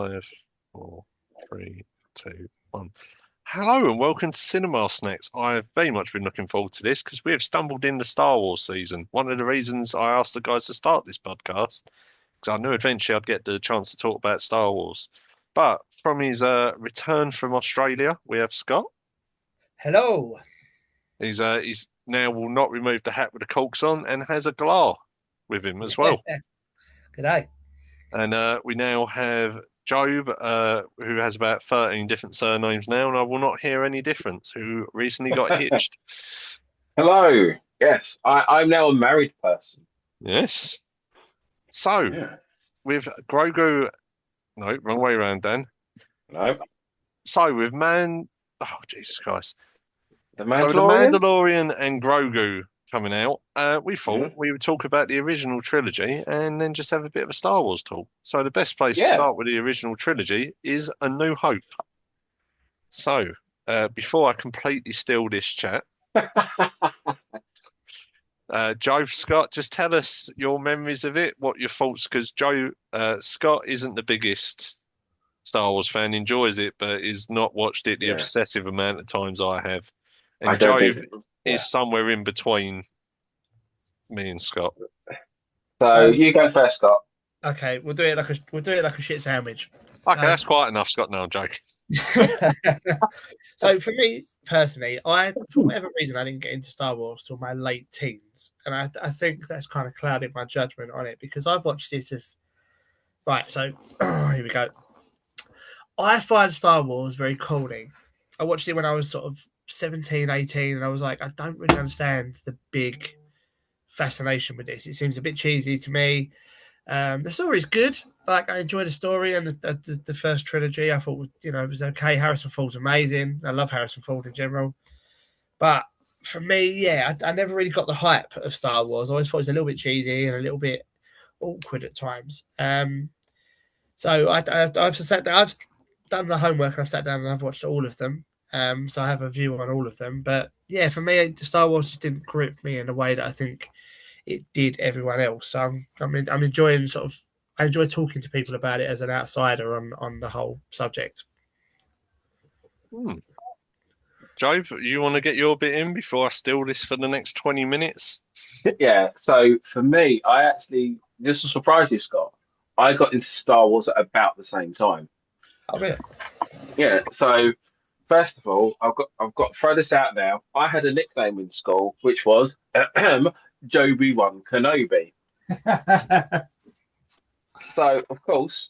Five, four, three, two, one. Hello and welcome to Cinema Snacks. I've very much been looking forward to this because we have stumbled in the Star Wars season. One of the reasons I asked the guys to start this podcast because I knew eventually I'd get the chance to talk about Star Wars. But from his return from Australia, we have Scott. Hello. He's now will not remove the hat with the corks on and has a glar with him as well. Good day. And we now have Job, who has about 13 different surnames now, and I will not hear any difference, who recently got hitched. Hello. Yes, I'm now a married person. Yes. So, Yeah. with Grogu, no, wrong way around, Dan. No, So, oh, Jesus Christ. the So, with The Mandalorian. Mandalorian and Grogu coming out, we Yeah. thought we would talk about the original trilogy and then just have a bit of a Star Wars talk. So, the best place to Yeah. start with the original trilogy is A New Hope. So, before I completely steal this chat, Joe, Scott, just tell us your memories of it, what your thoughts, because Scott isn't the biggest Star Wars fan, enjoys it, but is not watched it the Yeah. obsessive amount of times I have. I And don't Joe think. Yeah. is somewhere in between me and Scott. So you go first, Scott. Okay, we'll do it like a shit sandwich. Okay, that's quite enough, Scott. No, I'm joking. So for me personally, for whatever reason I didn't get into Star Wars till my late teens, and I think that's kind of clouded my judgment on it because I've watched this as right. So here we go. I find Star Wars very calming. I watched it when I was sort of 17, 18, and I was like, I don't really understand the big fascination with this. It seems a bit cheesy to me. The story's good. Like I enjoyed the story and the first trilogy. I thought it was okay. Harrison Ford's amazing. I love Harrison Ford in general. But for me, yeah, I never really got the hype of Star Wars. I always thought it was a little bit cheesy and a little bit awkward at times. So I've done the homework and I've sat down and I've watched all of them. So I have a view on all of them. But yeah, for me, Star Wars just didn't grip me in a way that I think it did everyone else. So I'm enjoying I enjoy talking to people about it as an outsider on the whole subject. Hmm. Joe, you want to get your bit in before I steal this for the next 20 minutes? Yeah. So for me, this will surprise you, Scott. I got into Star Wars at about the same time. Oh, really? Yeah. So first of all, I've got to throw this out now. I had a nickname in school, which was Joby One Kenobi. So of course,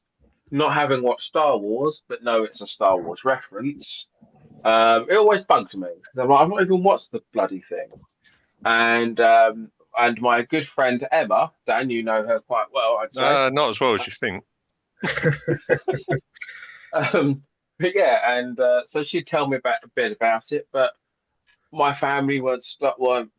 not having watched Star Wars, but know it's a Star Wars reference. It always bugs me because I'm like, I've not even watched the bloody thing. And my good friend Emma, Dan, you know her quite well, I'd say. Not as well as you think. But yeah, and so she'd tell me about a bit about it, but my family weren't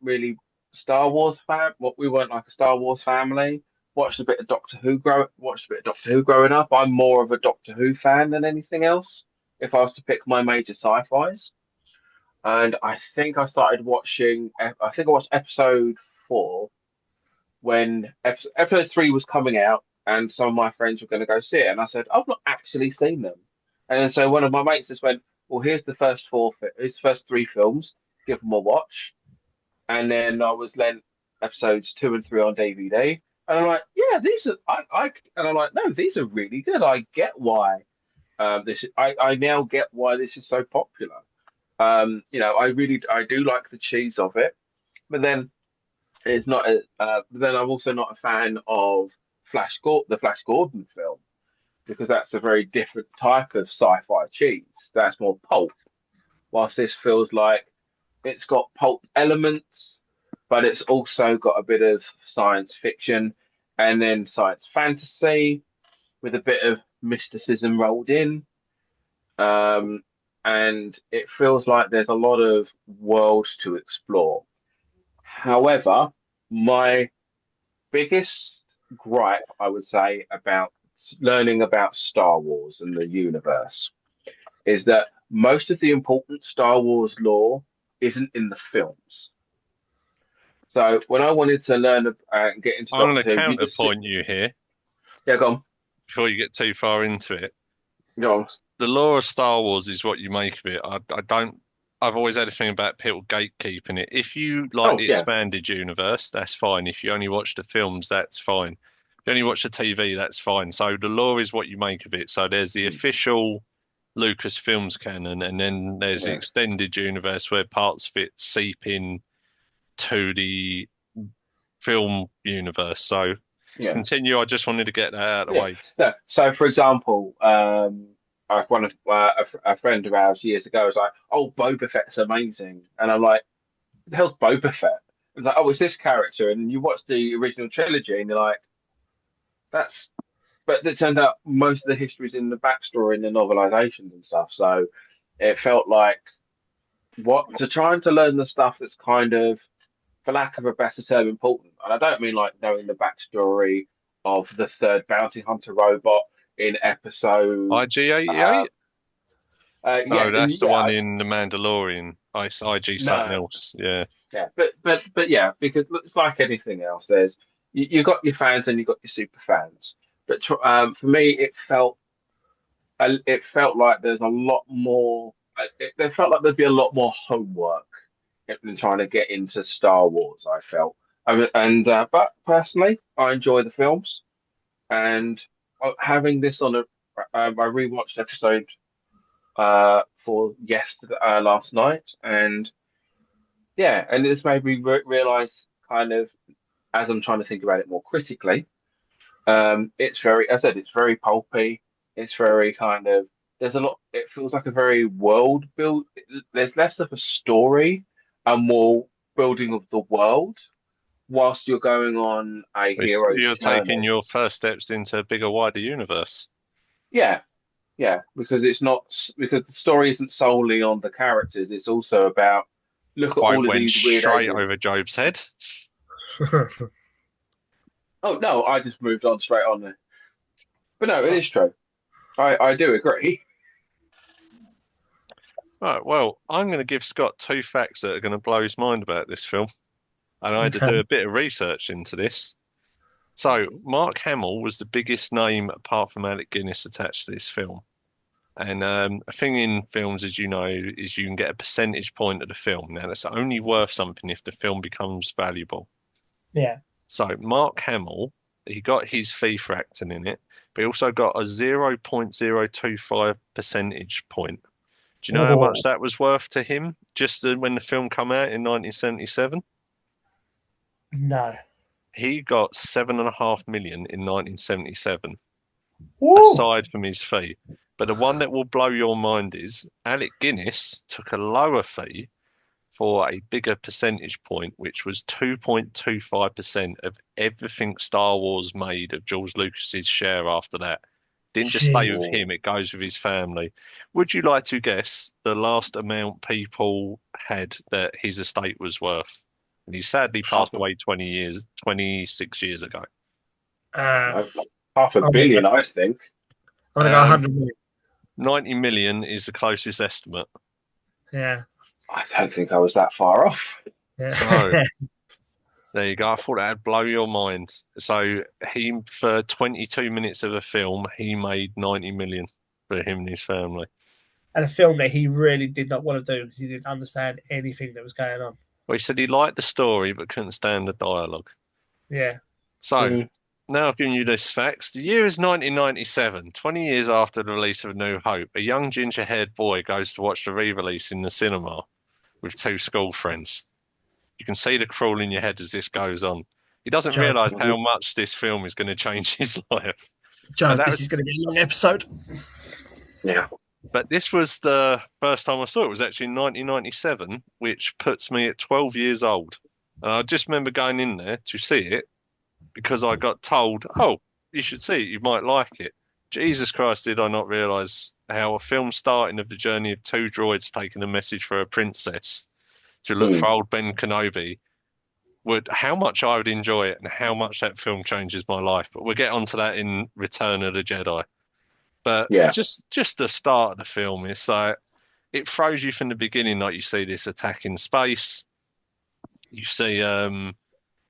really Star Wars fan. We weren't like a Star Wars family. Watched a bit of Doctor Who growing up. I'm more of a Doctor Who fan than anything else. If I was to pick my major sci-fis, and I think I started watching. I think I watched episode 4 when episode 3 was coming out, and some of my friends were going to go see it, and I said I've not actually seen them. And then so one of my mates just went, "Well, here's the first 3 films. Give them a watch." And then I was lent episodes 2 and 3 on DVD, and I'm like, "Yeah, these are and I'm like, no, these are really good. I get why I now get why this is so popular. I do like the cheese of it, but then it's not. But then I'm also not a fan of the Flash Gordon film, because that's a very different type of sci-fi cheese. That's more pulp. Whilst this feels like it's got pulp elements, but it's also got a bit of science fiction and then science fantasy with a bit of mysticism rolled in. Um, and it feels like there's a lot of world to explore. However, my biggest gripe, I would say, about learning about Star Wars and the universe is that most of the important Star Wars lore isn't in the films. So when I wanted to learn and get into I'm going Doctor to Who, you just sit. counterpoint you here Yeah, go on. before you get too far into it. Go on. The lore of Star Wars is what you make of it. I don't. I've always had a thing about people gatekeeping it. If you like Oh the yeah, expanded universe, that's fine. If you only watch the films, that's fine. If you only watch the TV, that's fine. So the lore is what you make of it. So there's the mm, official Lucasfilms canon, and then there's the yeah, extended universe where parts of it seep in to the film universe. So yeah. continue. I just wanted to get that out of the Yeah. way. So, for example, like one of a friend of ours years ago was like, "Oh, Boba Fett's amazing," and I'm like, "Who the hell's Boba Fett?" It's like, "Oh, it's this character," and you watch the original trilogy, and you're like, "That's." But it turns out most of the history's in the backstory and the novelizations and stuff. So it felt like what to trying to learn the stuff that's kind of, for lack of a better term, important. And I don't mean like knowing the backstory of the third bounty hunter robot in episode. Uh, IG-88? yeah, No, that's the one yeah, in The Mandalorian. IG something no, else. Yeah. yeah, but yeah, because it's like anything else. There's you got your fans and you got your super fans. But for me, it felt like there's a lot more. It felt like there'd be a lot more homework in trying to get into Star Wars. I felt, but personally, I enjoy the films, and having this on I rewatched episode for yesterday, last night, and yeah, and this made me realize kind of as I'm trying to think about it more critically. It's very, as I said, it's very pulpy. It's very kind of, there's a lot, it feels like a very world build. There's less of a story and more building of the world whilst you're going on a hero's You're taking journey. your first steps into a bigger, wider universe. Yeah, yeah, because it's not, because the story isn't solely on the characters. It's also about, look at Quite all of went these weird straight aliens. over Job's head. Oh, no, I just moved on straight on there. But no, it is true. I do agree. Right, well, I'm going to give Scott two facts that are going to blow his mind about this film. And I had to Okay. do a bit of research into this. So, Mark Hamill was the biggest name apart from Alec Guinness attached to this film. And a thing in films, as you know, is you can get a percentage point of the film. Now, that's only worth something if the film becomes valuable. Yeah. So, Mark Hamill, he got his fee for acting in it, but he also got a 0.025 percentage point. Do you know how much Oh, that was worth to him just when the film came out in 1977? no. He got 7.5 million in 1977, Woo! aside from his fee. But the one that will blow your mind is Alec Guinness took a lower fee for a bigger percentage point, which was 2.25% of everything Star Wars made of George Lucas's share after that. Didn't just stay with Jesus. Oh, him, it goes with his family. Would you like to guess the last amount people had that his estate was worth? And he sadly half passed a, away 26 years ago. Uh, no, half a I'm gonna go, billion, I think. I'm gonna go Um, 100 million. 90 million is the closest estimate. Yeah. I don't think I was that far off. Yeah. So there you go. I thought that'd blow your mind. So for 22 minutes of a film, he made 90 million for him and his family. And a film that he really did not want to do because he didn't understand anything that was going on. Well, he said he liked the story but couldn't stand the dialogue. Yeah. So Mm. now I've given you this facts. The year is 1997, 20 years after the release of A New Hope. A young ginger-haired boy goes to watch the re-release in the cinema with two school friends. You can see the crawl in your head as this goes on. He doesn't Joe, realize how Mhm. much this film is going to change his life. But Joe, that this was, is going to be a long episode. Yeah. but this was the first time I saw it. It was actually in 1997, which puts me at 12 years old. And I just remember going in there to see it because I got told, "Oh, you should see it. You might like it." Jesus Christ, did I not realize how a film starting of the journey of two droids taking a message for a princess to look for Mm. old Ben Kenobi how much I would enjoy it and how much that film changes my life. But we'll get onto that in Return of the Jedi. But Yeah. just the start of the film is like it throws you from the beginning, like you see this attack in space, you see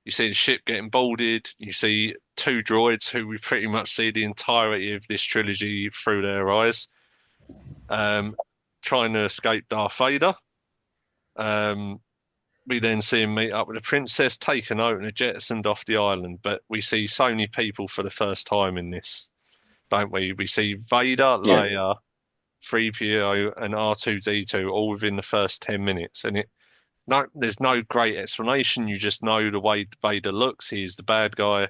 you see the ship getting boarded, you see two droids who we pretty much see the entirety of this trilogy through their eyes. um, trying to escape Darth Vader. Um, we then see him meet up with the princess, take a note, and are jettisoned off the island. But we see so many people for the first time in this, don't we? We see Vader, Yeah. Leia, 3PO, and R2D2 all within the first 10 minutes. And there's no great explanation. You just know the way Vader looks. He's the bad guy.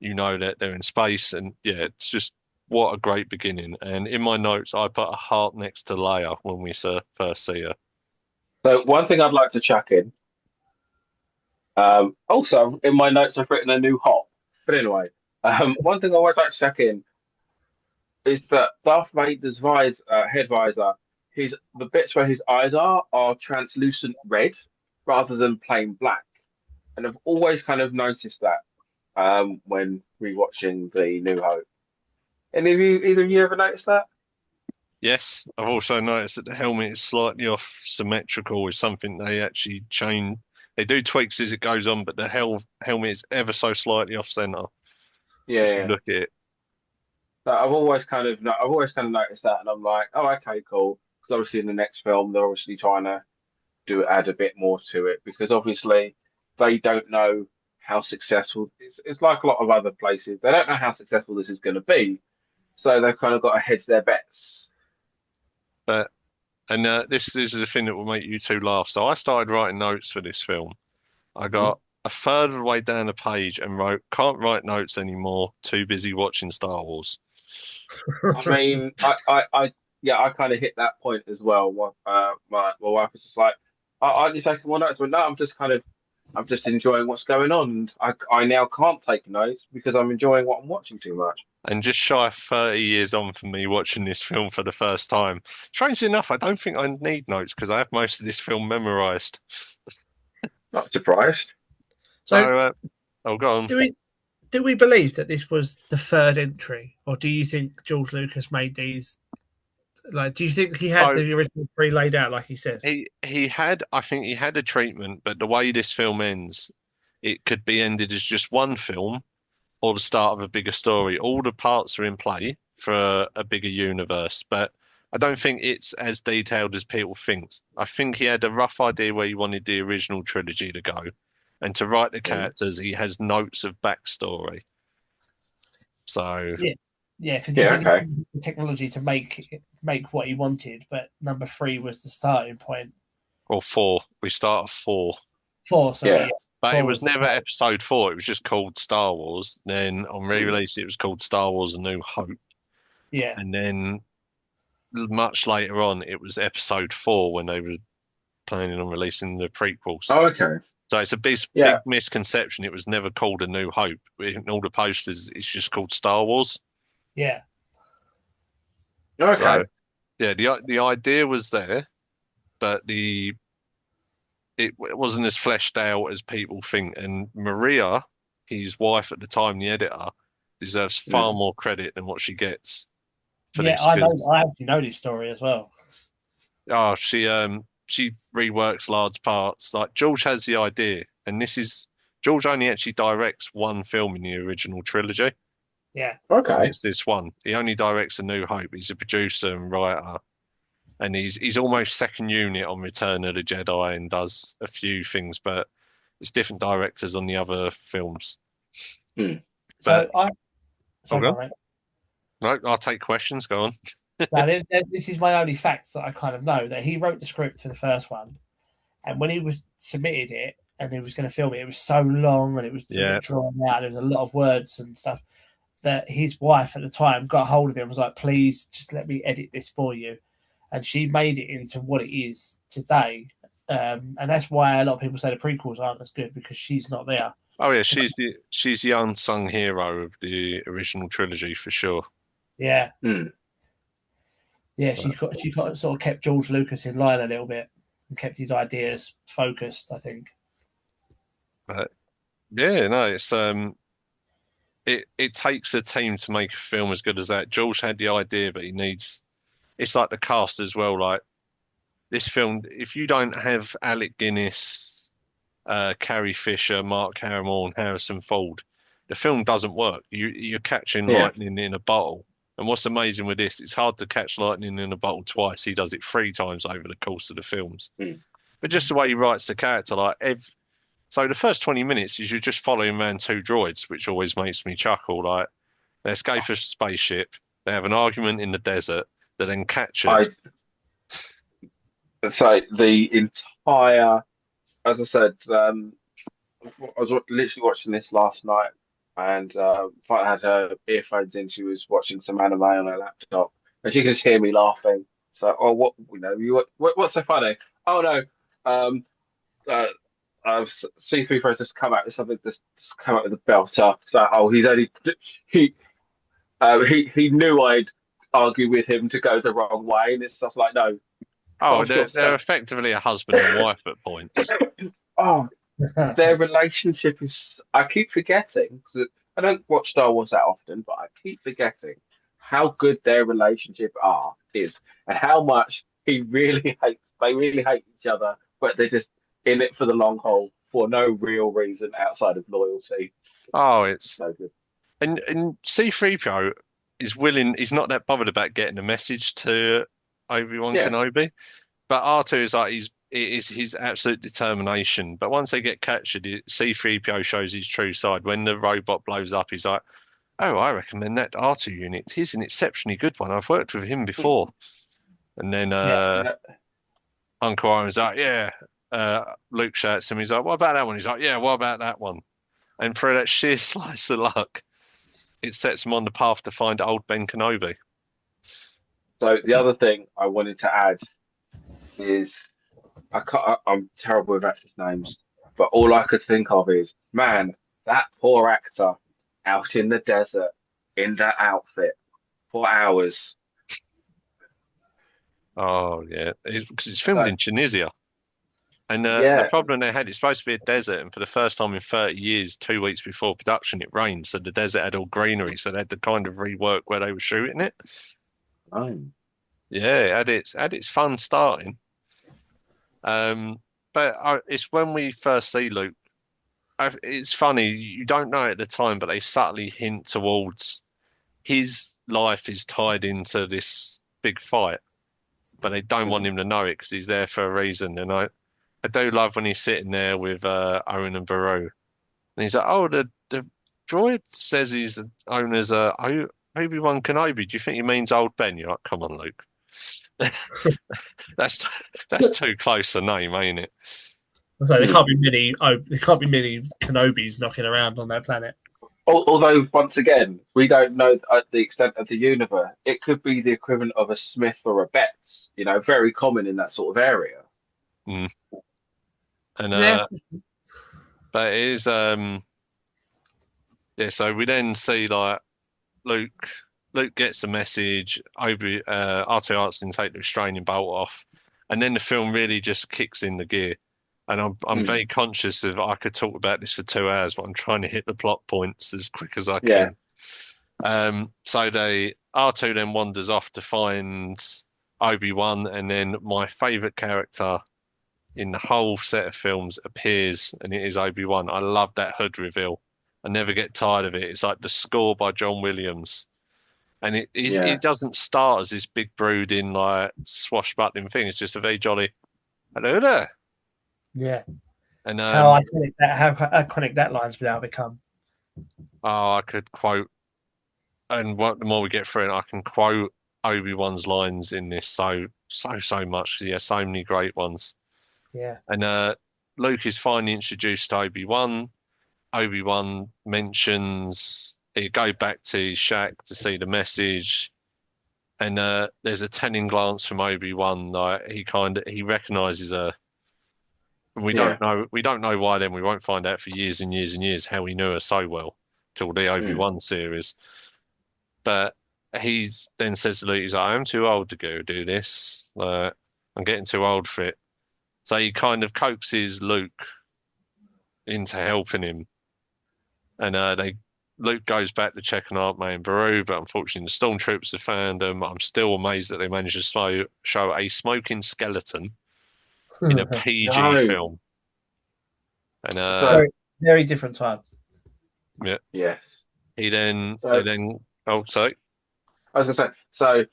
You know that they're in space. And yeah, it's just what a great beginning. And in my notes, I put a heart next to Leia when we first see her. So one thing I'd like to chuck in. Also, in my notes, I've written a new hop. But anyway, one thing I always like to chuck in is that Darth Vader's head visor, the bits where his eyes are translucent red rather than plain black. And I've always kind of noticed that when rewatching the New Hope. Either of you ever noticed that? Yes, I've also noticed that the helmet is slightly off symmetrical with something they actually change. They do tweaks as it goes on, but the helmet is ever so slightly off center if you Yeah. look at it. So I've always kind of noticed that, and I'm like, oh, okay, cool. Because obviously in the next film, they're obviously trying to add a bit more to it because obviously they don't know how successful it's like a lot of other places. They don't know how successful this is going to be, so they've kind of got to hedge their bets. But and this is the thing that will make you two laugh. So I started writing notes for this film. I Mhm. got a third of the way down the page and wrote, "Can't write notes anymore. Too busy watching Star Wars." I mean, yeah, I kind of hit that point as well. My wife was just like, "Aren't you taking more notes?" But no, I'm just enjoying what's going on. And I now can't take notes because I'm enjoying what I'm watching too much. And just shy of 30 years on from me watching this film for the first time. Strangely enough, I don't think I need notes because I have most of this film memorized. Not surprised. So, So, oh, go on. do we believe that this was the third entry, or do you think George Lucas made these? Like, do you think he had So the original three laid out, like he says? I think he had a treatment, but the way this film ends, it could be ended as just one film or the start of a bigger story. All the parts are in play for a bigger universe, but I don't think it's as detailed as people think. I think he had a rough idea where he wanted the original trilogy to go, and to write the Mm. characters, he has notes of backstory. So, Yeah, yeah, because he Yeah, said he okay. used the technology to make what he wanted, but number three was the starting point. or four, we start at four. Four, sorry, Yeah. yeah, But it four was was the never episode four. It was just called Star Wars. Then on Mm. re-release, it was called Star Wars: A New Hope. yeah, And then much later on, it was episode four when they were planning on releasing the prequels. Oh, okay. So it's a big Yeah. misconception. It was never called A New Hope. In all the posters, it's just called Star Wars. yeah, Okay. So yeah, the idea was there, but it wasn't as fleshed out as people think. And Maria, his wife at the time, the editor, deserves far Mm. more credit than what she gets for yeah. this I know. because I actually know this story as well. she reworks large parts. Like George has the idea, and this is George only actually directs one film in the original trilogy, Yeah, and Okay. it's this one. He only directs A New Hope. He's a producer and writer, and he's almost second unit on Return of the Jedi and does a few things, but it's different directors on the other films. Mm. But so I. hold Sorry, go on, on, mate. no, I'll take questions. Go on. Now, this is my only fact that I kind of know that he wrote the script for the first one, and when he was submitted it and he was going to film it, it was so long and it was a Yeah, bit drawn out. There was a lot of words and stuff that his wife at the time got hold of him and was like, "Please, just let me edit this for you," and she made it into what it is today. And that's why a lot of people say the prequels aren't as good because she's not there. oh yeah, To she's the unsung hero of the original trilogy for sure. yeah, Mm. yeah, But, she got sort of kept George Lucas in line a little bit and kept his ideas focused. I think. but yeah, no, it takes a team to make a film as good as that. George had the idea, but he needs it's like the cast as well. Like this film, if you don't have Alec Guinness, Carrie Fisher, Mark Hamill, and Harrison Ford, the film doesn't work. You're catching Yeah. lightning in a bottle. And what's amazing with this, it's hard to catch lightning in a bottle twice. He does it 3 times over the course of the films. But just the way he writes the character, so the first 20 minutes is you're just following around 2 droids, which always makes me chuckle. Like, they escape a spaceship, they have an argument in the desert, they're then captured. So the entire, as I said, I was literally watching this last night, and I had her earphones in. She was watching some anime on her laptop, and she could just hear me laughing. So, oh, what's so funny? Oh no, um, uh, C3PO just come out with something, just come out with a belter. So, oh, he he knew I'd argue with him to go the wrong way, and it's just like, no, Oh, God, you're they're so. effectively a husband and wife at points. Oh, their relationship is. I keep forgetting. 'Cause I don't watch Star Wars that often, but I keep forgetting how good their relationship is, and how much he really hates. They really hate each other, but they're just in it for the long haul for no real reason outside of loyalty. Oh, it's So good. and C3PO is willing. He's not that bothered about getting a message to Obi-Wan Yeah, Kenobi, but R2 is like it is his absolute determination. But once they get captured, C3PO shows his true side. When the robot blows up, he's like, "Oh, I recommend that R2 unit. He's an exceptionally good one. I've worked with him before." And then Yeah. Uncle Owen's like, "Yeah." Luke shouts to him. He's like, "What about that one?" He's like, "Yeah, what about that one?" And for that sheer slice of luck, it sets him on the path to find old Ben Kenobi. So the other thing I wanted to add is I'm terrible with actors' names, but all I could think of is, man, that poor actor out in the desert in that outfit for hours. Oh yeah, because it's filmed Like, in Tunisia, and the yeah, problem they had, it's supposed to be a desert, and for the first time in 30 years, 2 weeks before production, it rained, so the desert had all greenery, so they had to kind of rework where they were shooting it. oh, Yeah, it had its fun starting. Um, but it's when we first see Luke. It's funny, you don't know at the time, but they subtly hint towards his life is tied into this big fight, but they don't want him to know it because he's there for a reason. And I do love when he's sitting there with Owen and Beru, and he's like, "Oh, the droid says he's known as Obi-Wan Kenobi. Do you think he means old Ben?" You're like, "Come on, Luke, that's that's too close a name, ain't it?" So there can't be many. Oh, there can't be many Kenobis knocking around on that planet. Although once again, we don't know the extent of the universe. It could be the equivalent of a Smith or a Betts. Very common in that sort of area. Mm. And Yeah. but it is yeah. So we then see like Luke. Luke gets the message. R2 asks him to take the restraining bolt off, and then the film really just kicks in the gear. And I'm Mm. very conscious of I could talk about this for 2 hours, but I'm trying to hit the plot points as quick as I Yeah, can. So they R2 then wanders off to find Obi-Wan, and then my favorite character in the whole set of films appears, and it is Obi-Wan. I love that hood reveal. I never get tired of it. It's like the score by John Williams. And yeah. it doesn't start as this big brooding, like swashbuckling thing. It's just a very jolly hello there. Yeah. And How iconic that line's now become. oh, I could quote, and the more we get through it, I can quote Obi-Wan's lines in this so much. Yeah, so many great ones. Yeah. And Luke is finally introduced to Obi-Wan. Obi-Wan mentions he go back to Shaq to see the message, and there's a telling glance from Obi-Wan, like he recognizes her. Yeah. We don't know why. Then we won't find out for years and years and years how he knew her so well till the Mm. Obi-Wan series. But he then says to Luke, he's like, "I'm too old to go do this. I'm getting too old for it." So he kind of coaxes Luke into helping him, and Luke goes back to check on Aunt May and Beru, but unfortunately the stormtroopers have found them. I'm still amazed that they managed to show a smoking skeleton in a PG No. film. And So Very different time. yeah, yes. he then So they then oh sorry. I was gonna say, so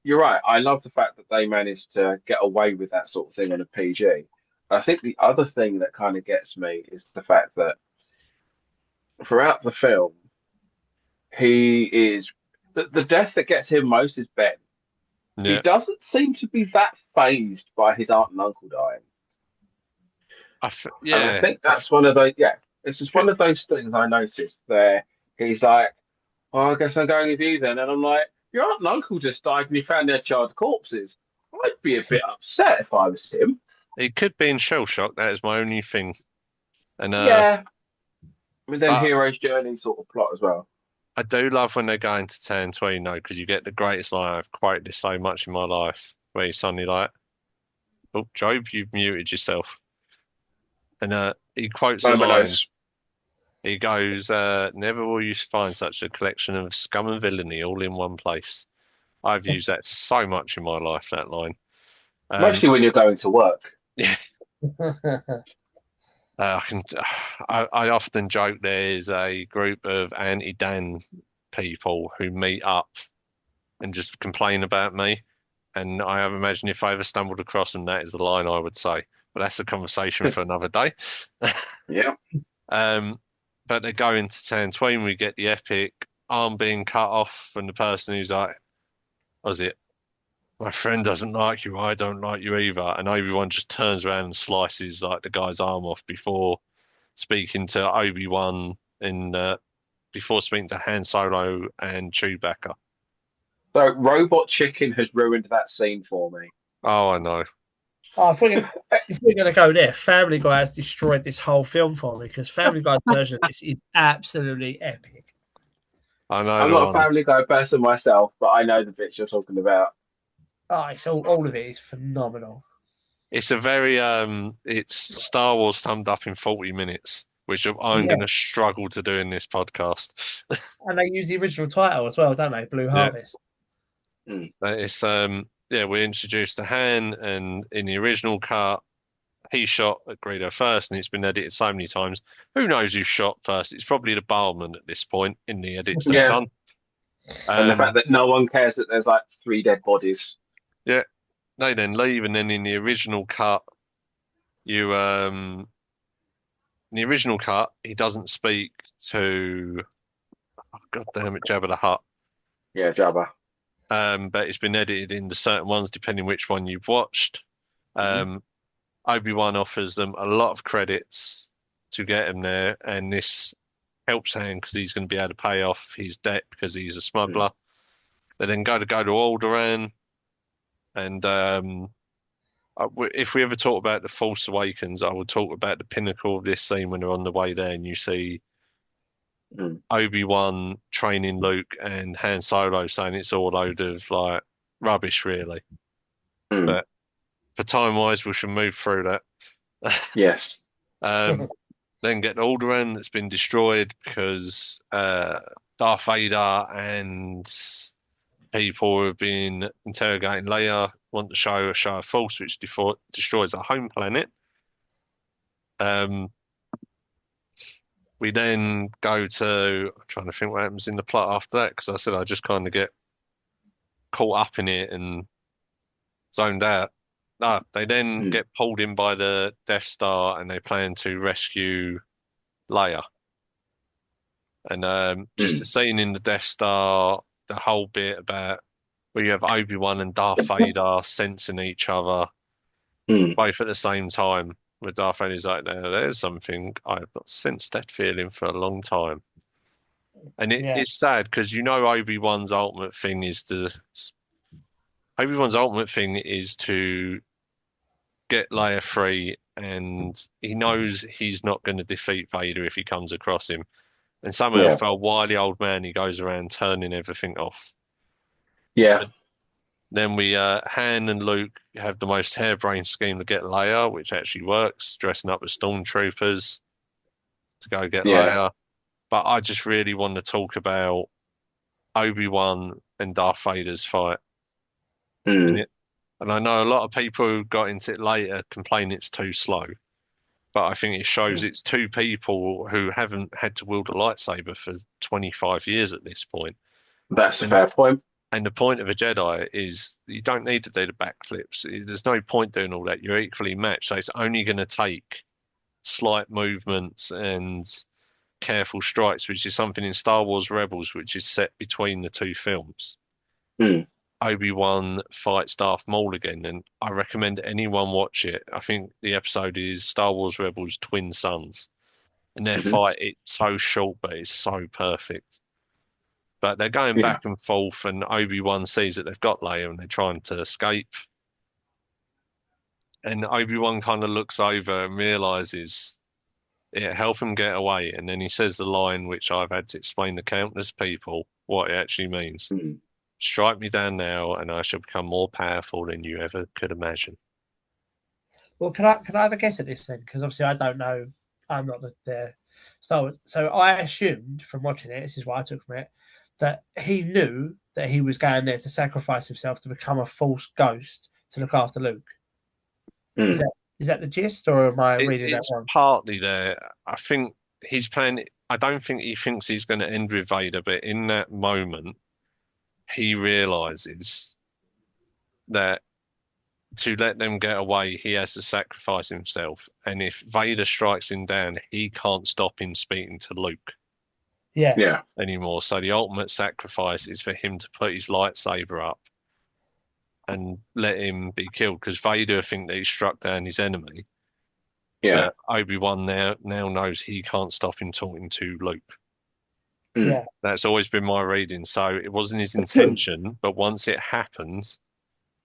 you're right. I love the fact that they managed to get away with that sort of thing on a PG. I think the other thing that kind of gets me is the fact that throughout the film, he is the death that gets him most is Ben. He Yeah, doesn't seem to be that phased by his aunt and uncle dying. And I yeah. think that's one of those, yeah, it's just one of those things I noticed there. He's like, oh, I guess I'm going with you then. And I'm like, your aunt and uncle just died and you found their child's corpses. I'd be a bit upset if I was him. He could be in shell shock. That is my only thing. And Yeah. But then but hero's journey sort of plot as well. I do love when they go into Tatooine though, because you get the greatest line. I've quoted this so much in my life, where he's suddenly like, "Oh, Job, you've muted yourself," and he quotes the Moment line. knows. He goes, "Never will you find such a collection of scum and villainy all in one place." I've used that so much in my life. That line. Um, Mostly when you're going to work. yeah, I can. I often joke there's a group of anti-Dan people who meet up and just complain about me. And I have imagined if I ever stumbled across them, that is the line I would say. But that's a conversation for another day. Yeah. Um, but they go into Tatooine, we get the epic arm being cut off from the person who's like, was it? My friend doesn't like you, I don't like you either. And Obi-Wan just turns around and slices like the guy's arm off before speaking to Obi-Wan and before speaking to Han Solo and Chewbacca. So Robot Chicken has ruined that scene for me. Oh, I know. Oh, if we're going to go there, Family Guy has destroyed this whole film for me because Family Guy's version of this is absolutely epic. I know I'm the not a one. Family Guy person myself, but I know the bits you're talking about. Oh, it's all of it is phenomenal. It's a very it's Star Wars summed up in 40 minutes, which I'm Yeah. going to struggle to do in this podcast. And they use the original title as well, don't they? Blue Yeah. Harvest. It's yeah, we're introduced to Han, and in the original cut, he shot at Greedo first, and it's been edited so many times. Who knows who shot first? It's probably the barman at this point in the edits we've Yeah. done. And the fact that no one cares that there's like 3 dead bodies. Yeah, they then leave, and then in the original cut, you in the original cut, he doesn't speak to oh, God damn it, Jabba the Hutt. Yeah, Jabba. But it's been edited into certain ones depending which one you've watched. Um, Obi-Wan offers them a lot of credits to get him there, and this helps Han because he's going to be able to pay off his debt because he's a smuggler. They then go to Alderaan, and if we ever talk about the Force Awakens, I will talk about the pinnacle of this scene when they're on the way there, and you see Obi-Wan training Luke and Han Solo saying it's all a load of like rubbish, really. But for time wise, we should move through that. Yes. Then get Alderaan that's been destroyed because Darth Vader and people who have been interrogating Leia want to show a show of force which destroys our home planet. We then go to, I'm trying to think what happens in the plot after that, because I said I just kind of get caught up in it and zoned out. No, they then get pulled in by the Death Star and they plan to rescue Leia. And just the scene in the Death Star, the whole bit about where you have Obi-Wan and Darth Vader sensing each other both at the same time. Where Darth Vader's like, there's something I've not sensed that feeling for a long time. And it's sad because you know Obi-Wan's ultimate thing is to get Leia free, and he knows he's not going to defeat Vader if he comes across him. And somehow for a wily old man, he goes around turning everything off. Yeah. But then Han and Luke have the most harebrained scheme to get Leia, which actually works, dressing up as stormtroopers to go get Leia. But I just really want to talk about Obi-Wan and Darth Vader's fight. And I know a lot of people who got into it later complain it's too slow. But I think it shows it's two people who haven't had to wield a lightsaber for 25 years at this point. That's a fair point. And the point of a Jedi is you don't need to do the backflips. There's no point doing all that. You're equally matched. So it's only going to take slight movements and careful strikes, which is something in Star Wars Rebels, which is set between the two films. Mm. Obi-Wan fights Darth Maul again, and I recommend anyone watch it. I think the episode is Star Wars Rebels Twin Sons, and their Mhm. fight, it's so short, but it's so perfect. But they're going Yeah. back and forth, and Obi-Wan sees that they've got Leia and they're trying to escape. And Obi-Wan kind of looks over and realizes it help him get away. And then he says the line which I've had to explain to countless people what it actually means. Mm. Strike me down now, and I shall become more powerful than you ever could imagine. Well, can I have a guess at this then? Because obviously I don't know. I'm not the Star Wars. So I assumed from watching it, this is what I took from it, that he knew that he was going there to sacrifice himself to become a false ghost to look after Luke. Mm. Is that the gist, or am I reading that It's wrong? partly there. I think he's playing. I don't think he thinks he's going to end with Vader, but in that moment, he realizes that to let them get away, he has to sacrifice himself. And if Vader strikes him down, he can't stop him speaking to Luke Yeah. Yeah. anymore. So the ultimate sacrifice is for him to put his lightsaber up and let him be killed, because Vader think that he struck down his enemy. Yeah. But Obi-Wan now knows he can't stop him talking to Luke. Mm. Yeah. That's always been my reading. So it wasn't his intention, but once it happens,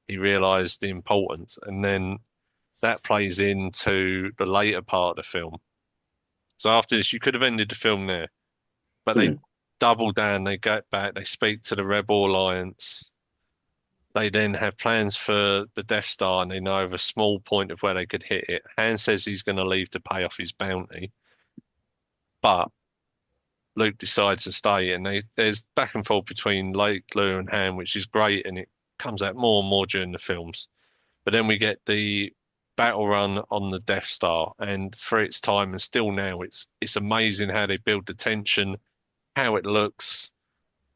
he realized the importance. And then that plays into the later part of the film. So after this, you could have ended the film there, but they Mm. double down, they get back, they speak to the Rebel Alliance. They then have plans for the Death Star, and they know of a small point of where they could hit it. Han says he's going to leave to pay off his bounty, but Luke decides to stay, and there's back and forth between Luke and Han, which is great, and it comes out more and more during the films. But then we get the battle run on the Death Star, and for its time and still now, it's amazing how they build the tension, how it looks,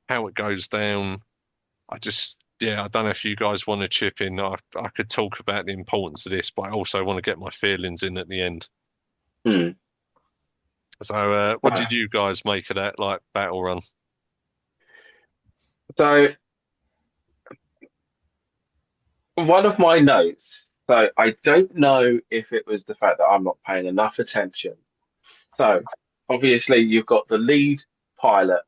how it goes down. I don't know if you guys want to chip in. I could talk about the importance of this, but I also want to get my feelings in at the end. Mm. So, what did you guys make of that, like, battle run? So one of my notes, so I don't know if it was the fact that I'm not paying enough attention. So obviously you've got the lead pilot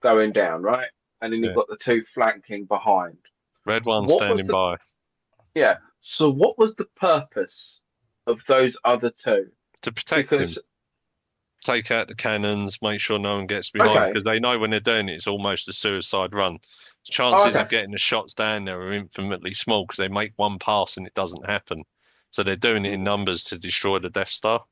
going down, right? And then you've Yeah. got the two flanking behind. Red one What was standing the by Yeah. So what was the purpose of those other two? to protect him, Because take out the cannons, make sure no one gets behind, okay, because they know when they're doing it, it's almost a suicide run. The oh, chances okay, of getting the shots down there are infinitely small because they make one pass and it doesn't happen. So they're doing it in mm. numbers to destroy the Death Star.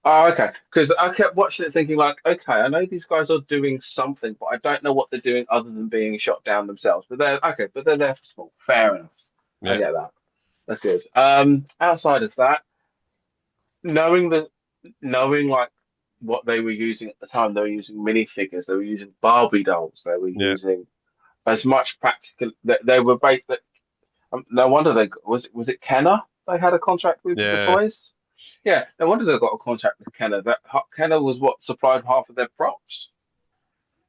Oh, okay. Because I kept watching it thinking like, okay, I know these guys are doing something, but I don't know what they're doing other than being shot down themselves. But they're okay, but they're there for small. Fair enough. I Yeah, get that. That's good. Outside of that, knowing that, knowing like what they were using at the time, they were using minifigures, they were using Barbie dolls, they were yeah, using as much practical. They were based. No wonder they was it Kenner they had a contract with the yeah. toys. Yeah, no wonder they got a contract with Kenner. That Kenner was what supplied half of their props,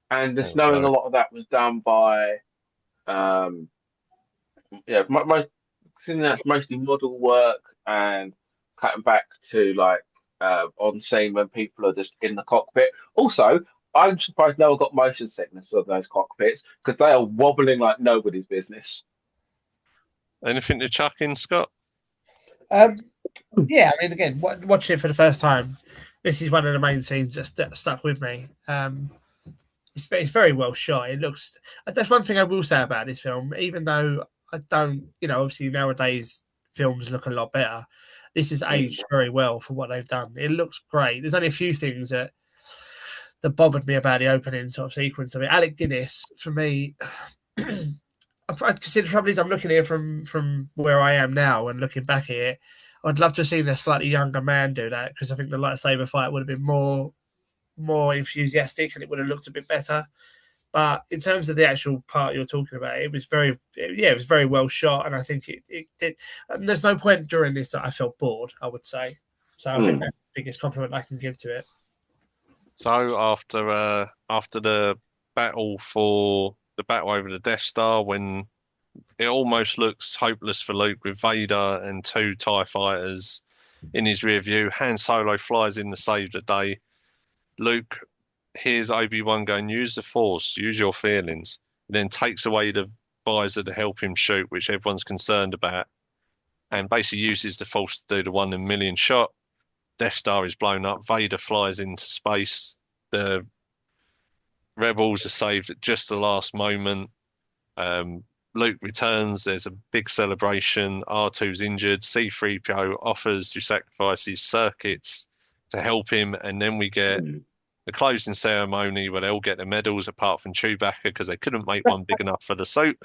and There just we knowing go. a lot of that was done by um yeah, most I think that's mostly model work and cutting back to like on scene when people are just in the cockpit. Also, I'm surprised no one got motion sickness of those cockpits because they are wobbling like nobody's business. Anything to chuck in, Scott? Yeah, I mean, again, watching it for the first time, this is one of the main scenes that stuck with me. It's very well shot. It looks. That's one thing I will say about this film. Even though I don't, obviously nowadays films look a lot better. This is Mm. aged very well for what they've done. It looks great. There's only a few things that bothered me about the opening sort of sequence of it. Alec Guinness, for me, I consider the trouble is I'm looking here from where I am now and looking back at it. I'd love to have seen a slightly younger man do that because I think the lightsaber fight would have been more enthusiastic and it would have looked a bit better. But in terms of the actual part you're talking about, it was very well shot, and I think it did. There's no point during this that I felt bored, I would say. So I think that's the biggest compliment I can give to it. So after the battle over the Death Star, when it almost looks hopeless for Luke with Vader and two TIE fighters in his rear view, Han Solo flies in to save the day. Luke hears Obi-Wan going, use the Force, use your feelings, and then takes away the visor to help him shoot, which everyone's concerned about, and basically uses the Force to do the 1 in a million shot. Death Star is blown up. Vader flies into space. The rebels are saved at just the last moment. Luke returns. There's a big celebration. R2's injured. C-3PO offers to sacrifice his circuits to help him, and then we get the closing ceremony where they all get their medals apart from Chewbacca because they couldn't make one big enough for the suit.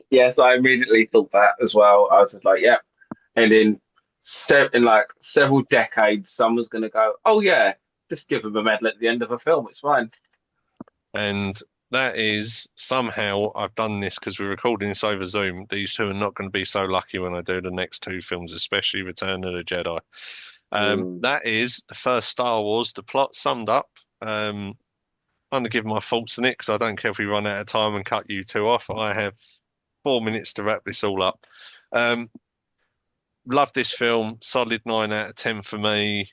Yes, I immediately thought that as well. I was just like, yep. And in like several decades, someone's going to go, oh yeah, just give them a medal at the end of a film. It's fine. And that is somehow I've done this because we're recording this over Zoom. These two are not going to be so lucky when I do the next two films, especially Return of the Jedi. That is the first Star Wars, the plot summed up. I'm going to give my thoughts on it because I don't care if we run out of time and cut you two off. I have 4 minutes to wrap this all up. Love this film. Solid 9 out of 10 for me.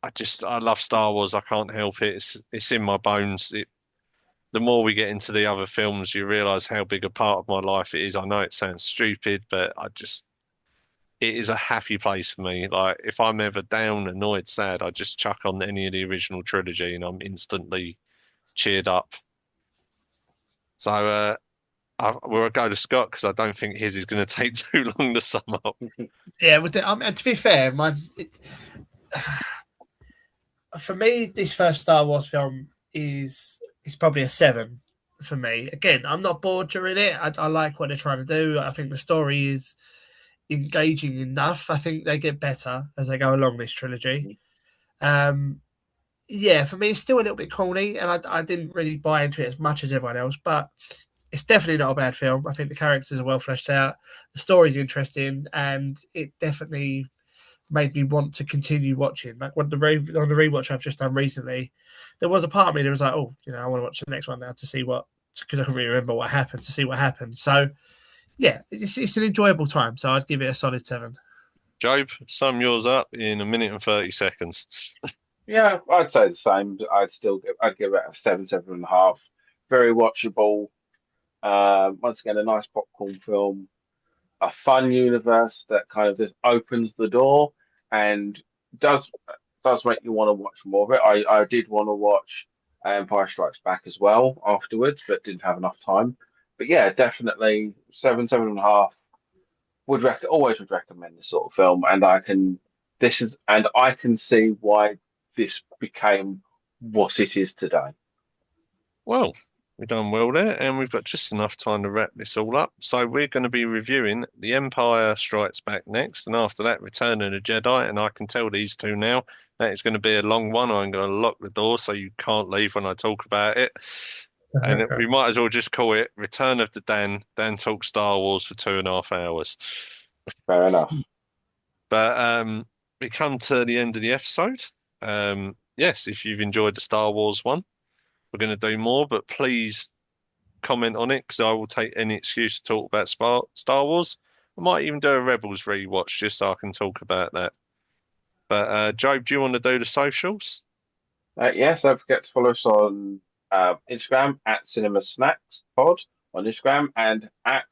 I love Star Wars. I can't help it. It's in my bones. The more we get into the other films, you realize how big a part of my life it is. I know it sounds stupid, but it is a happy place for me. Like if I'm ever down, annoyed, sad, I just chuck on any of the original trilogy and I'm instantly cheered up. So we'll go to Scott because I don't think his is going to take too long to sum up. Yeah, to be fair, for me, this first Star Wars film is probably a 7 for me. Again, I'm not bored during it. I like what they're trying to do. I think the story is engaging enough. I think they get better as they go along this trilogy. Yeah, for me, it's still a little bit corny, and I didn't really buy into it as much as everyone else, but it's definitely not a bad film. I think the characters are well fleshed out, the story's interesting, and it definitely made me want to continue watching. Like on the rewatch I've just done recently, there was a part of me that was like, oh, I want to watch the next one now to see because I can really remember what happened, to see what happened. So, yeah, it's an enjoyable time. So I'd give it a solid 7. Jobe, sum yours up in 1 minute and 30 seconds. Yeah, I'd say the same. I'd give it a 7.5. Very watchable. Once again, a nice popcorn film, a fun universe that kind of just opens the door and does make you want to watch more of it. I did want to watch Empire Strikes Back as well afterwards, but didn't have enough time. But yeah, definitely 7.5. Always would recommend this sort of film, and I can see why this became what it is today. Well, we've done well there, and we've got just enough time to wrap this all up. So we're going to be reviewing The Empire Strikes Back next, and after that, Return of the Jedi. And I can tell these two now that it's going to be a long one. I'm going to lock the door so you can't leave when I talk about it. And we might as well just call it Return of the Dan. Dan talks Star Wars for 2.5 hours. Fair enough. But we come to the end of the episode. Yes, if you've enjoyed the Star Wars one, we're going to do more, but please comment on it because I will take any excuse to talk about Star Wars. I might even do a Rebels rewatch just so I can talk about that. But Joe, do you want to do the socials? Yes, don't forget to follow us on Instagram at Cinema Snacks Pod on Instagram and at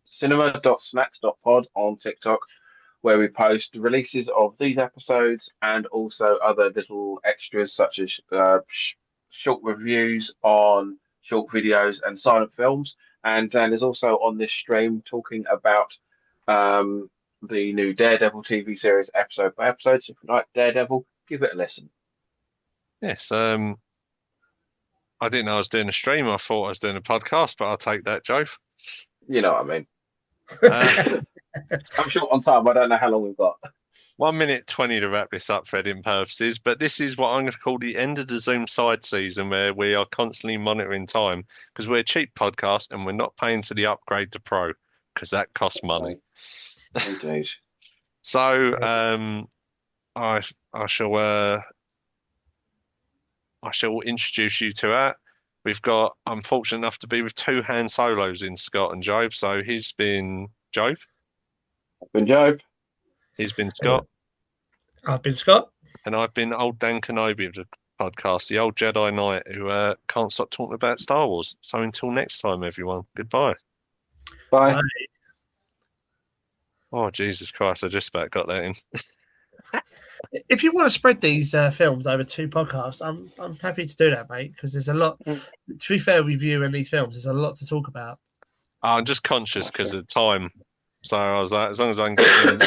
cinema.snacks.pod on TikTok, where we post releases of these episodes and also other little extras such as short reviews on short videos and silent films. And then there's also on this stream talking about the new Daredevil TV series episode by episode. So if you like Daredevil, give it a listen. Yes. I didn't know I was doing a stream. I thought I was doing a podcast, but I'll take that, Joe. You know what I mean. I'm short on time. I don't know how long we've got. 1 minute 20 to wrap this up for editing purposes, but this is what I'm going to call the end of the Zoom side season where we are constantly monitoring time because we're a cheap podcast and we're not paying to the upgrade to Pro because that costs money. Indeed. So I I shall I shall introduce you to that. I'm fortunate enough to be with two hand solos in Scott and Job. So he's been Job, Good job. he's been Scott, I've been Scott. and I've been old Dan Kenobi of the podcast, the old Jedi Knight who can't stop talking about Star Wars. So until next time, everyone, goodbye. Bye. Bye. Oh, Jesus Christ, I just about got that in. If you want to spread these films over 2 podcasts, I'm happy to do that, mate. Because there's a lot. To be fair with you and these films, there's a lot to talk about. I'm just conscious because of time. So I was like, as long as I can get in,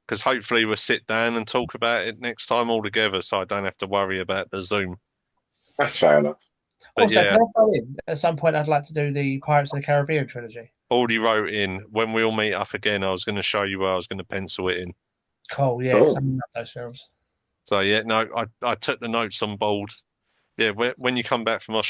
because hopefully we'll sit down and talk about it next time all together so I don't have to worry about the Zoom. That's fair enough. But Also, yeah, can I throw in at some point? I'd like to do the Pirates of the Caribbean trilogy. already wrote in when we all meet up again, I was going to show you where I was going to pencil it in. Cool, yeah, Cool. 'cause I love those films. So yeah, no, I took the notes on board. Yeah, when you come back from Australia,